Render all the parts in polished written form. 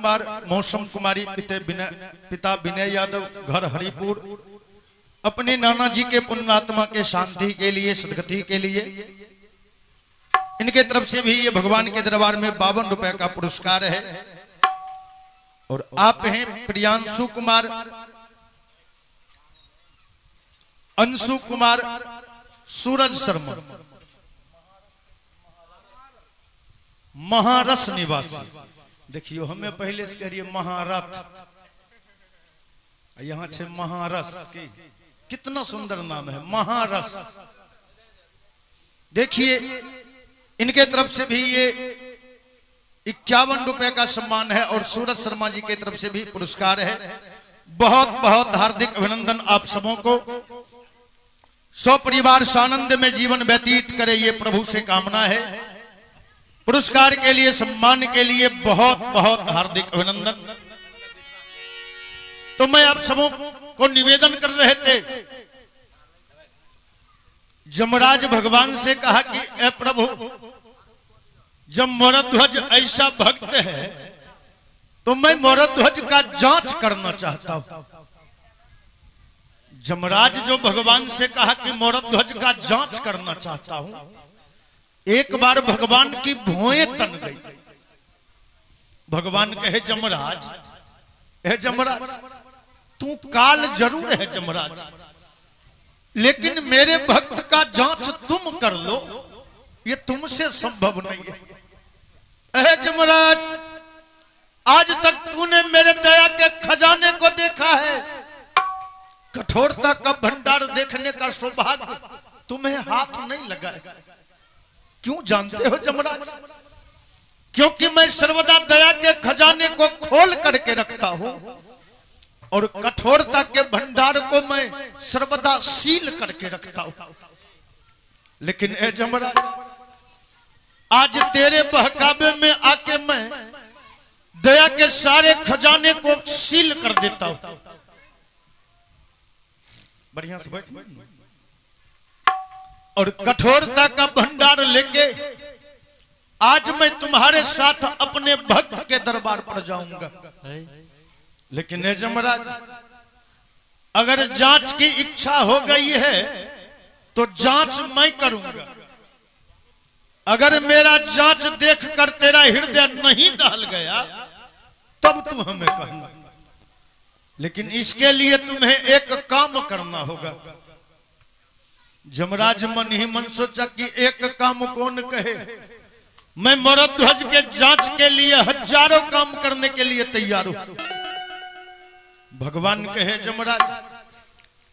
कुमार मौसम कुमारी पिता विनय यादव घर हरिपुर अपने नाना जी के पुण्यात्मा के शांति के लिए सदगति के लिए इनके तरफ से भी ये भगवान के दरबार में 52 रुपए का पुरस्कार है। और आप हैं प्रियांशु कुमार अंशु कुमार सूरज शर्मा महारस निवासी। देखियो हमें पहले से कहिए महारथ, यहां से महारस की कितना सुंदर नाम है महारस। देखिए इनके तरफ से भी ये 51 रुपए का सम्मान है और सूरज शर्मा जी की तरफ से भी पुरस्कार है। बहुत बहुत हार्दिक अभिनंदन आप सबों को। सौ परिवार सानंद में जीवन व्यतीत करे ये प्रभु से कामना है। पुरस्कार के लिए सम्मान के लिए बहुत बहुत हार्दिक अभिनंदन। तो मैं आप सबों को निवेदन कर रहे थे, जमराज भगवान से कहा कि ए प्रभु जब मोरध्वज ऐसा भक्त है तो मैं मोरध्वज का जांच करना चाहता हूं। जमराज जो भगवान से कहा कि मोरध्वज का जांच करना चाहता हूं, एक बार भगवान की भौएं तन गई। भगवान कहे जमराज, हे जमराज तू काल जरूर है जमराज, लेकिन मेरे भक्त का जांच तुम कर लो, ये तुमसे संभव नहीं है। हे जमराज आज तक तूने मेरे दया के खजाने को देखा है, कठोरता का भंडार देखने का सौभाग्य तुम्हें हाथ नहीं लगा है। क्यों जानते हो जमराज? क्योंकि मैं सर्वदा दया के खजाने को खोल करके रखता हूं और कठोरता के भंडार को मैं सर्वदा सील करके रखता हूं। लेकिन ए जमराज आज तेरे बहकावे में आके मैं दया के सारे खजाने को सील कर देता हूं। बढ़िया से बैठ। और कठोरता का भंडार लेके आज मैं तुम्हारे साथ अपने भक्त के दरबार पर जाऊंगा। लेकिन ए जमराज अगर जांच की इच्छा हो गई है तो जांच मैं करूंगा। अगर मेरा जांच देखकर तेरा हृदय नहीं दहल गया तब तू हमें कहना। लेकिन इसके लिए तुम्हें एक काम करना होगा। जमराज मन ही मन सोचा कि एक काम कौन कहे, मैं मोरध्वज के जांच के लिए हजारों काम करने के लिए तैयार हूं। भगवान कहे जमराज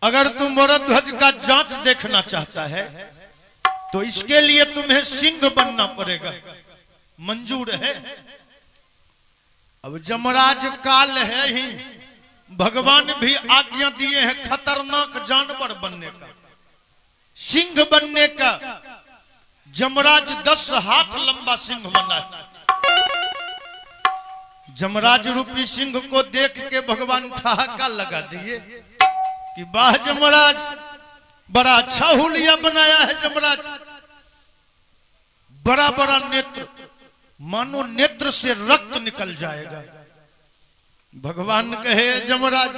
अगर तू मोरध्वज का जांच देखना चाहता है तो इसके लिए तुम्हें सिंह बनना पड़ेगा, मंजूर है? अब जमराज काल है ही, भगवान भी आज्ञा दिए हैं खतरनाक जानवर बनने का, सिंह बनने का। जमराज 10 हाथ लंबा सिंह बना। जमराज रूपी सिंह को देख के भगवान ठहाका लगा दिए कि वाह जमराज बड़ा अच्छा हुलिया बनाया है जमराज। बड़ा बड़ा नेत्र, मानो नेत्र से रक्त निकल जाएगा। भगवान कहे जमराज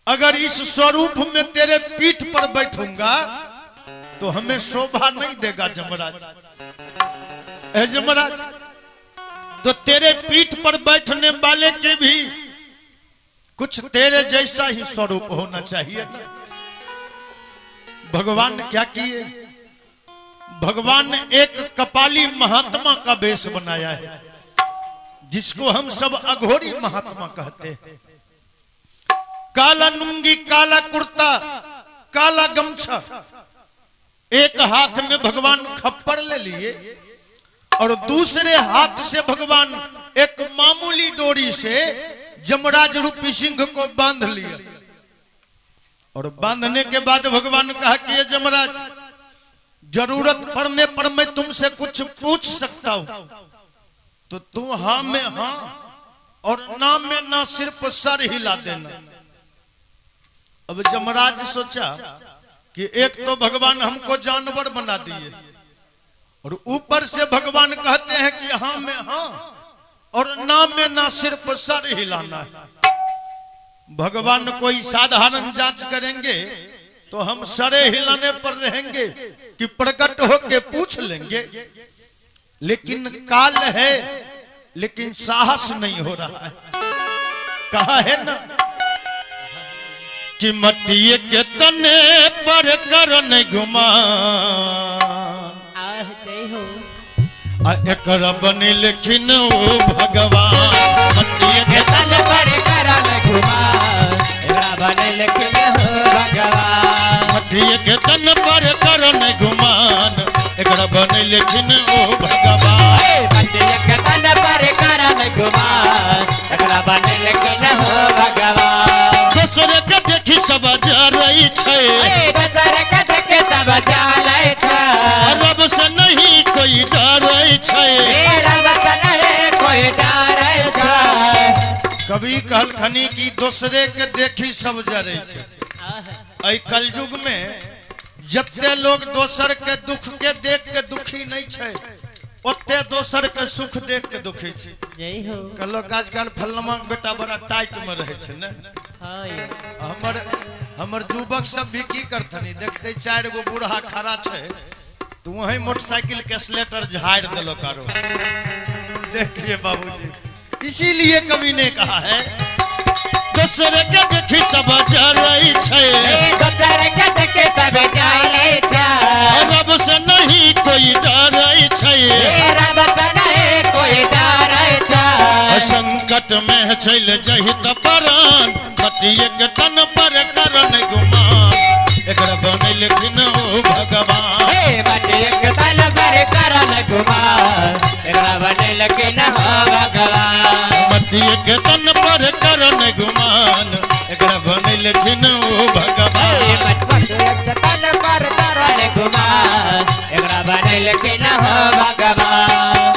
अगर इस स्वरूप में तेरे पीठ पर बैठूंगा तो हमें शोभा नहीं देगा जमराज। ए जमराज तो तेरे पीठ पर बैठने वाले के भी कुछ तेरे जैसा ही स्वरूप होना चाहिए ना। भगवान क्या किए? भगवान ने एक कपाली महात्मा का वेश बनाया है, जिसको हम सब अघोरी महात्मा कहते हैं। काला लुंगी, काला कुर्ता, काला गमछा, एक हाथ में भगवान खप्पर ले लिए और दूसरे हाथ से भगवान एक मामूली डोरी से जमराज रूपी सिंह को बांध लिया। और बांधने के बाद भगवान कहा कि ये जमराज जरूरत पड़ने पर मैं तुमसे कुछ पूछ सकता हूं तो तू हां में हां और ना में ना सिर्फ सर हिला देना। अब जमराज सोचा कि एक तो भगवान हमको जानवर बना दिए और ऊपर से भगवान कहते हैं कि हां में हां और नाम में ना सिर्फ सर हिलाना है। भगवान कोई साधारण जांच करेंगे तो हम सरे हिलाने पर रहेंगे कि प्रकट होके पूछ लेंगे, लेकिन काल है लेकिन साहस नहीं हो रहा है। कहा है ना कि मटिए के तने पर करन घुमा एकर बने लेकिन ओ भगवान मटिए के तने पर करन घुमा एकरा बने लेकिन हो भगवान मटिए के तन पर करन घुमान एकरा बने लेकिन ओ भगवान मटिए के तने पर करन घुमा एकरा बने लेकिन हो भगवान दूसरे के देखी सब जरई छै दूसरे के देखी सब जरई छै रब से नहीं कोई डरै छै रब से नहीं कोई डरै छै। कभी कहल खनी की दूसरे के देखी सब जरै छै। ऐ कलयुग में जत्ते लोग दोसर के दुख के देख के दुखी नहीं छै ओते दोसर के सुख देख के दुखी छै। जय हो कहलो आजकल फलनमा के बेटा बड़ा टाइट में रहे छै ने। हमर युवक सब भी की करथनी देखते 4 गो बूढ़ा खड़ा छै तो वही मोटरसाइकिल के स्लेटर झाड़ दिलो कारो। देखिए बाबूजी, इसीलिए कवि ने कहा है दूसरे के देखी सब जरई छै दूसरे के देखी सब जरई छै रब से नहीं कोई डरै छै रब से नहीं कोई डरै छै। संकट में चल जहि त प्राण मटिए के तन पर करन गुमान एकरा बने लेकिन ओ भगवान मटिए के तन पर करन गुमान एकरा बने लेकिन हो भगवान मटिए के तन पर करन गुमान एकरा बने लेकिन ओ भगवान मटिए के तन पर करन गुमान एकरा बने लेकिन हो भगवान।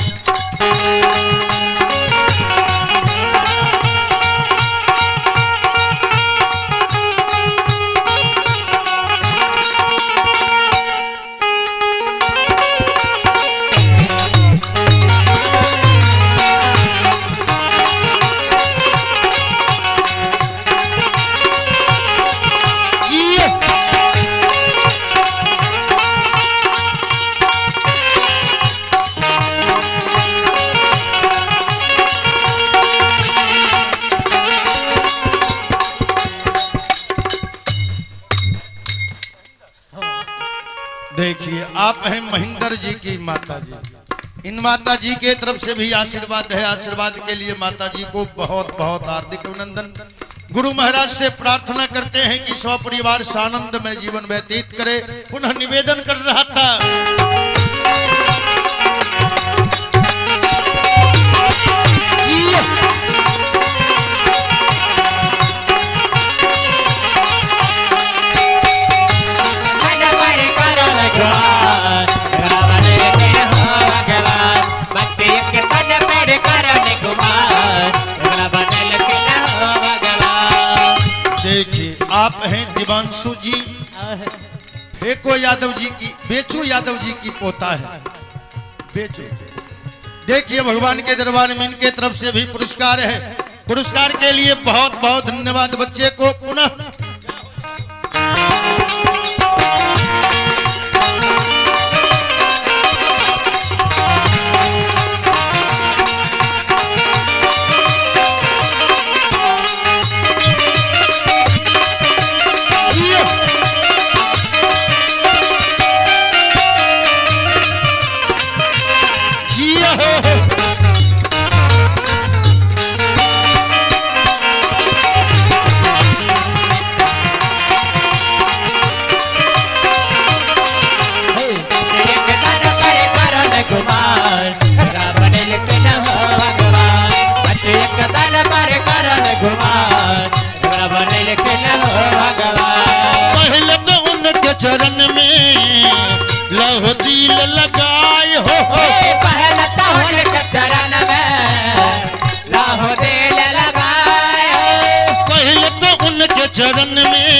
देखिए आप हैं महेंद्र जी की माता जी, इन माता जी के तरफ से भी आशीर्वाद है। आशीर्वाद के लिए माता जी को बहुत बहुत हार्दिक अभिनंदन। गुरु महाराज से प्रार्थना करते हैं कि स्व परिवार से आनंद में जीवन व्यतीत करे। पुनः निवेदन कर रहा था आप हैं दिवांशु जी, फेको यादव जी की, बेचू यादव जी की पोता है बेचू। देखिए भगवान के दरबार में इनके तरफ से भी पुरस्कार है। पुरस्कार के लिए बहुत बहुत धन्यवाद बच्चे को। पुनः पहले तो उनके चरण में लहो दिल लगाए हो, पहले तो उनके चरण में लहो दिल लगाए, पहले तो उनके चरण में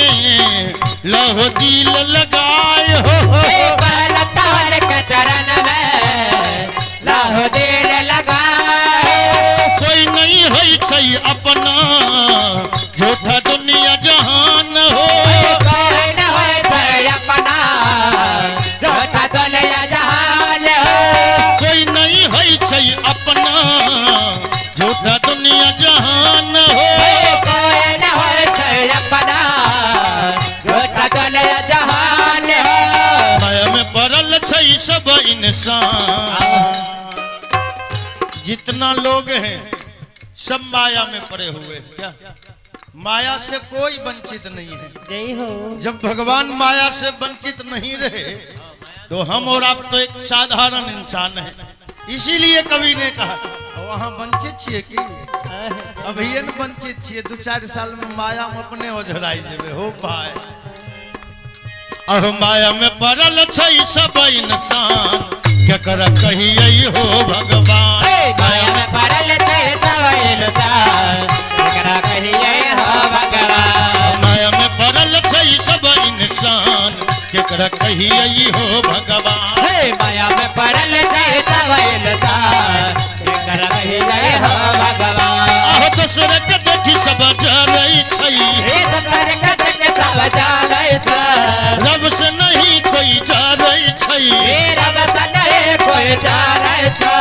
लहो दिल लगाए हो, पहले तो उनके चरण में लहो दिल लगाए। छै अपना झूठा दुनिया जहान हो कोई न होय छै अपना झूठा दुनिया जहान हो कोई नहीं है छै अपना झूठा दुनिया जहान हो कोई न होय छै अपना झूठा दुनिया जहान हो माया में पड़ल छै सब इंसान जितना लोग हैं सब माया में पड़े हुए हैं। क्या माया से कोई वंचित नहीं है। जय हो जब भगवान माया से वंचित नहीं रहे तो हम और आप तो एक साधारण इंसान है। इसीलिए कवि ने कहा वहां वंचित छिए कि अभी न वंचित छिए 2-4 साल में माया में अपने ओझराई जेबे हो भाई। अब माया में पड़ल छै सब इंसान केकर कहिए हो भगवान माया में पड़ल छै सब इंसान केकरा कहिए हो भगवान माया में पड़ल छै सब इंसान केकरा कहिए हो भगवान माया में पड़ल छै सब इंसान केकरा कहिए हो भगवान आहो दोसर के देखी सब जरै छै हे दोसर के देखी सब जरै छै रब से नहीं कोई डरै छै हे रब से नहीं कोई डरै छै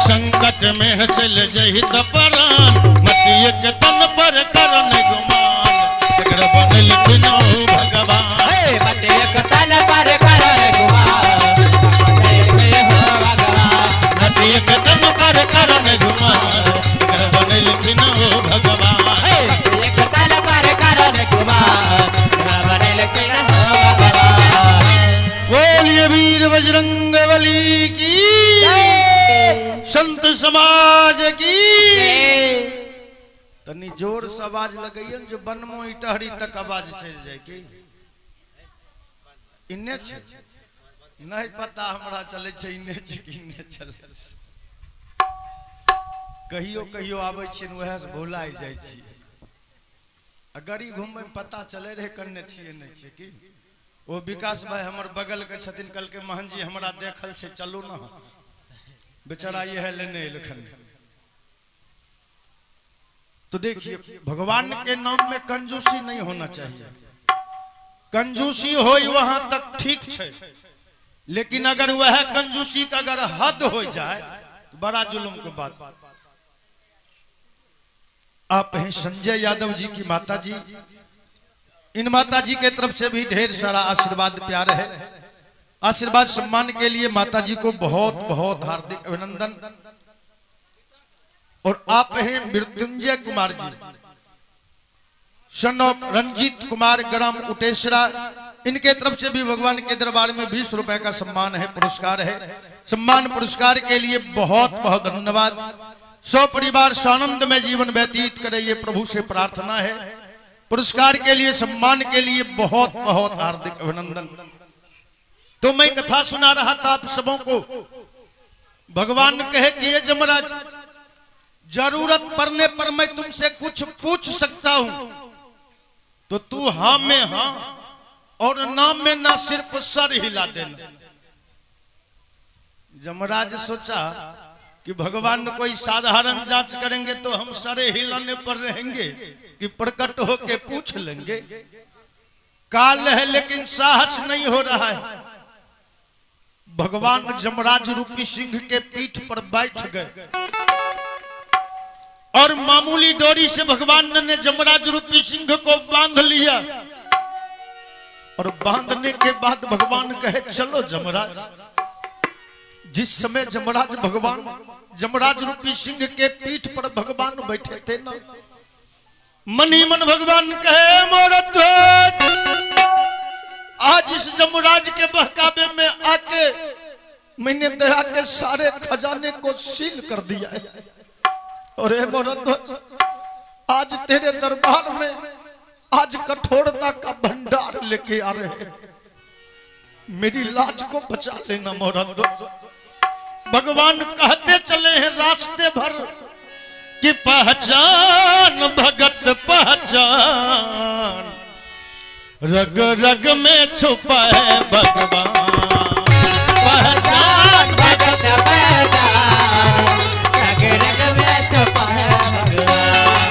संकट में चल जही त प्राण मतिए के तन पर करन गुमान एकरा बनल बिना हो भगवान मते एक तन पर करन गुमान हो भगवान मतिए के तन पर करन गुमान एकरा बनल बिना हो भगवान एक तन पर करन गुमान बनल बिना हो भगवान बोलिए वीर बजरंग बली की संत समाज की तनी जोर से आवाज लगाइए जो बनमो इटहरी तक आवाज चल जाए की इन्ने छे नहीं पता हमरा चले छे इन्ने छे कि इन्ने चले छे कहियो कहियो आबै छिन वह से भुलाइ जाइ छी अगर ई घूमय में पता चले रहे कन्ने छिए नहीं छे की वो विकास भाई हमर बगल के छथिन कल के महन जी हमरा देखल छे चलू ना बेचारा ये है लेने लखन। तो देखिए भगवान के नाम में कंजूसी नहीं होना चाहिए। कंजूसी हो वहां तक ठीक है लेकिन अगर वह कंजूसी का अगर हद हो जाए तो बड़ा जुल्म की बात। आप हैं संजय यादव जी की माता जी। इन माता जी के तरफ से भी ढेर सारा आशीर्वाद प्यार है। आशीर्वाद सम्मान के लिए माता जी को बहुत बहुत हार्दिक अभिनंदन। और आप हैं मृत्युंजय कुमार जी सन ऑफ रंजीत कुमार ग्राम उटेसरा। इनके तरफ से भी भगवान के दरबार में 20 रुपए का सम्मान है, पुरस्कार है। सम्मान पुरस्कार के लिए बहुत बहुत धन्यवाद। सौ परिवार स्वानंद में जीवन व्यतीत करे ये प्रभु से प्रार्थना है। पुरस्कार के लिए सम्मान के लिए बहुत बहुत हार्दिक अभिनंदन। तो मैं कथा सुना रहा था आप सबों को। भगवान कहे कि ये जमराज जरूरत पड़ने पर मैं तुमसे कुछ पूछ सकता हूं तो तू हां में हां और ना में ना सिर्फ सर हिला देना। जमराज सोचा कि भगवान कोई साधारण जांच करेंगे तो हम सरे हिलाने पर रहेंगे कि प्रकट होके पूछ लेंगे। काल है लेकिन साहस नहीं हो रहा है। भगवान जमराज रूपी सिंह के पीठ पर बैठ गए और मामूली डोरी से भगवान ने जमराज रूपी सिंह को बांध लिया। और बांधने के बाद भगवान कहे चलो जमराज। जिस समय जमराज भगवान जमराज रूपी सिंह के पीठ पर भगवान बैठे थे ना, मन ही मन भगवान कहे मोरध्वज आज इस जमराज के बहकावे में आके मैंने दया के सारे खजाने को सील कर दिया है। और हे मोरध्वज आज तेरे दरबार में आज कठोरता का भंडार लेके आ रहे हैं, मेरी लाज को बचा लेना मोरध्वज। भगवान कहते चले हैं रास्ते भर कि पहचान भगत पहचान, रग रग में छुपा है भगवान। पहचान भगत पहचान, रग रग में छुपा है भगवान।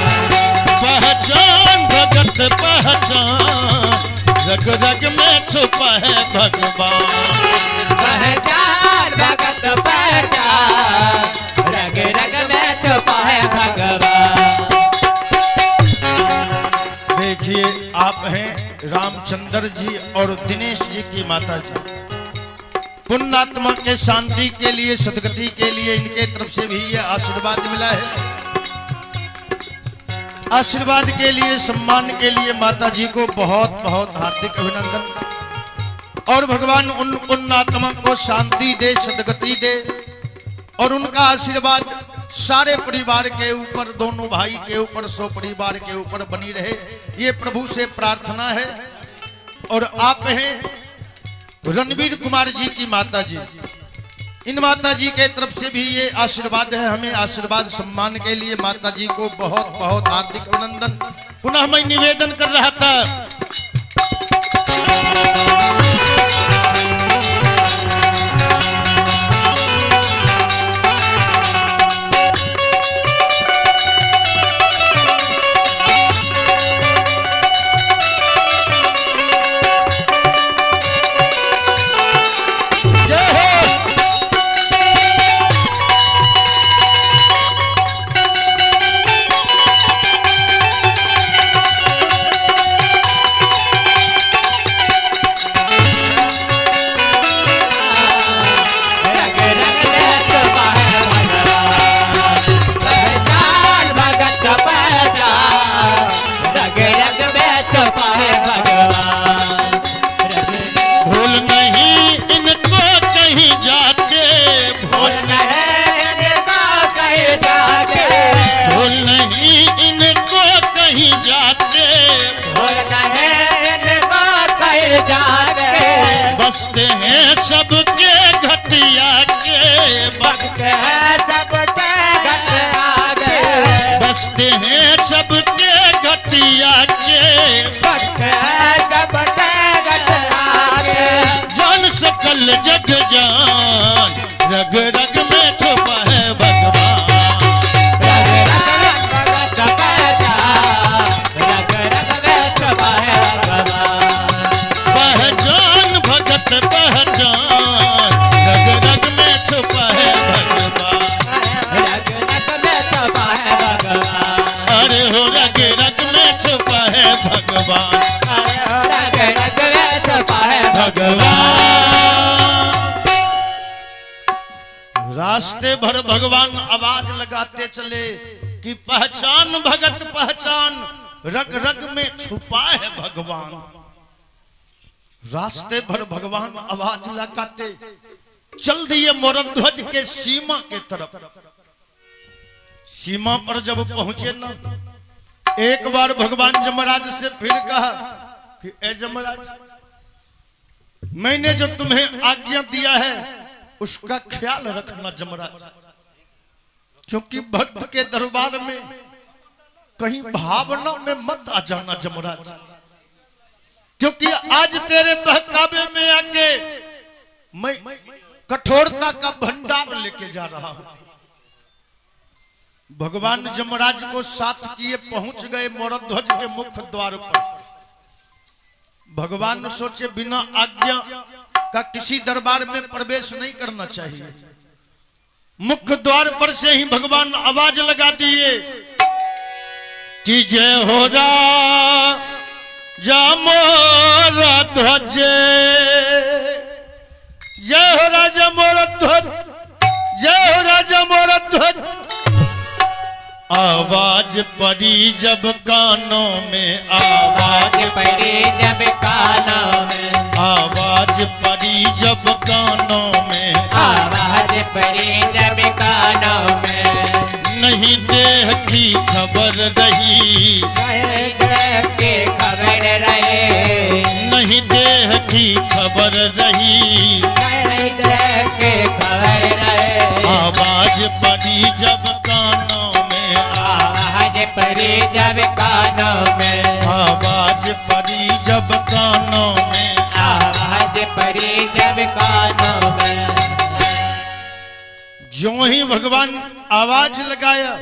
पहचान, रग रग में छुपा है भगवान। पहचान भगत पहचान, रग रग में छुपा है भगवान। देखिए, आप हैं रामचंद्र जी और दिनेश जी की माता जी। पुण्यात्मा के शांति के लिए, सदगति के लिए इनके तरफ से भी ये आशीर्वाद मिला है। आशीर्वाद के लिए, सम्मान के लिए माता जी को बहुत बहुत हार्दिक अभिनंदन। और भगवान उन पुण्यात्मा को शांति दे, सदगति दे और उनका आशीर्वाद सारे परिवार के ऊपर, दोनों भाई के ऊपर, सौ परिवार के ऊपर बनी रहे, ये प्रभु से प्रार्थना है। और आप हैं रणवीर कुमार जी की माता जी। इन माता जी के तरफ से भी ये आशीर्वाद है हमें, आशीर्वाद सम्मान के लिए माता जी को बहुत बहुत हार्दिक अभिनंदन। पुनः मैं निवेदन कर रहा था, बसते हैं सबके घटिया के, बसते हैं सबके घटिया के, बसते हैं सबके घटिया के, बसते हैं सबके घटिया के। जान सकल जग जान, रग रग में छुपा है भगवान। भगवान रास्ते भर भगवान आवाज लगाते चले कि पहचान भगत पहचान, रग रग में छुपा है भगवान। रास्ते भर भगवान आवाज लगाते चल दिए मोरध्वज के सीमा के तरफ। सीमा पर जब पहुंचे ना, एक बार भगवान यमराज से फिर कहा कि ए यमराज, मैंने जो तुम्हें आज्ञा दिया है उसका ख्याल रखना यमराज, क्योंकि भक्त के दरबार में कहीं भावना में मत आ जाना यमराज, क्योंकि आज तेरे बहकावे में आके मैं कठोरता का भंडार लेके जा रहा हूं। भगवान यमराज को साथ किए पहुंच गए मोरध्वज के मुख्य द्वार पर। भगवान सोचे बिना आज्ञा का किसी दरबार में प्रवेश नहीं करना चाहिए। मुख्य द्वार पर से ही भगवान आवाज लगा दिए कि जय हो राजा मोरध्वज, जय हो राजा मोरध्वज, जय हो राजा मोरध्वज। आवाज पड़ी जब कानों में, आवाज पड़ी जब कानों में, आवाज पड़ी जब कानों में, आवाज पड़ी जब कानों में। नहीं देह की खबर रही, नहीं देह की खबर रही, नहीं देह की खबर रही, नहीं देह की खबर रही। आवाज पड़ी जब कानों में, आवाज पड़ी जब कानों में, आवाज पड़ी जब कानों में, आवाज पड़ी जब कानों में। जो ही भगवान आवाज लगाया